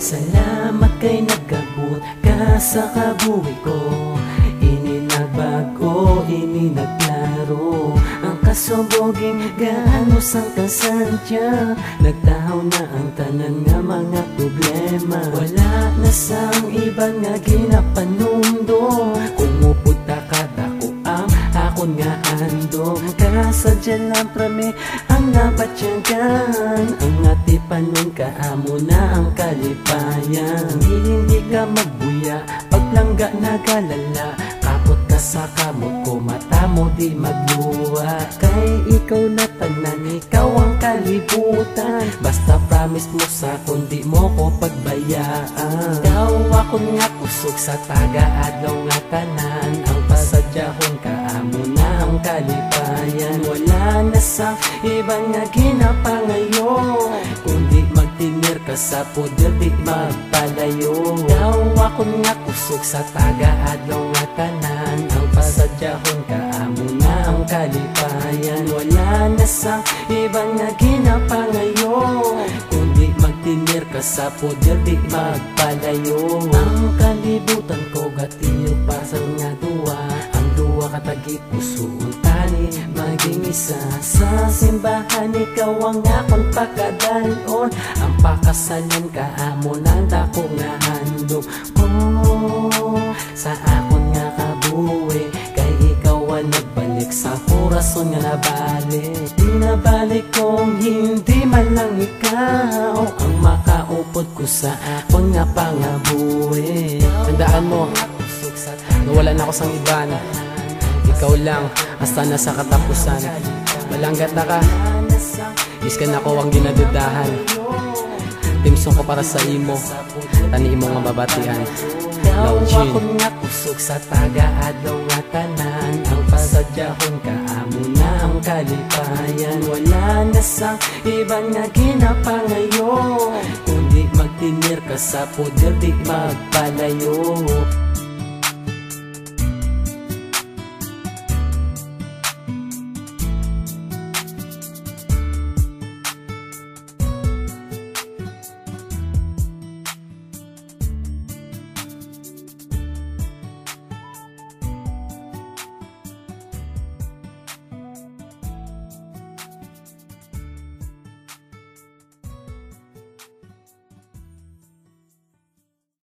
Salamat kay nagkabut ka sa kabuhi ko. Ininagbago, ininagklaro ang kasuboging gaano sang kasadya. Nagtahaw na ang tanan nga mga problema. Wala na sang iba nga ginapanumdum. Kung muputa ka dako ang akon nga andom. Kasadya lang prami ang nabatyagan. Ang atipanon kaamo na ang kalipayan. Hindi ka magbuya paglangga nagalala. Kapot ka sa kamot ko, mata mo di magluwa. Kay ikaw na tanan, ikaw ang kalibutan. Basta promise mo sa kundi mo ko pagbayaan. Ikaw ako nga kusog sa taga-adlaw nga tanan. Ang pasadyahon kaamo na ang kalipayan. Wala na sa iba nga ginapangayon, kundi magtinir ka sa poder di magpalayo. Ikaw ako nga kusog sa taga-adlaw nga tanan. Ang pasadyahon kaamo na ang kalipayan. Wala na sa iba nga ginapangayon, kundi magtinir ka sa poder di magpalayo. Ang kalibutan ko gatiyo pasal nga duwa. Ang duwa katagi puso tani maging isa. Sa simbahan ikaw ang akong pagkadalon. Ang pakasalan kaamo ng dako nga handog ko sa akon nga kabuhi. Kay ikaw ang nagbalik sa korason nga nabalik. Di nabalik kung hindi man lang ikaw ang makaupod ko sa akon nga pangabuhi. Tandaan mo, nawala na ako sang iban. Ikaw lang, hasta na sa katapusan. Malanggat na ka, iskan ako ang ginadudahan. Timsong ko para sa imo, tani imo nga mabatian. Ikaw ako nga kusog sa taga-adlaw nga tanan. Ang pasadyahon kaamo na ang kalipayan. Wala na sa iba nga ginapangayon, kundi magtinir ka sa poder di magpalayo.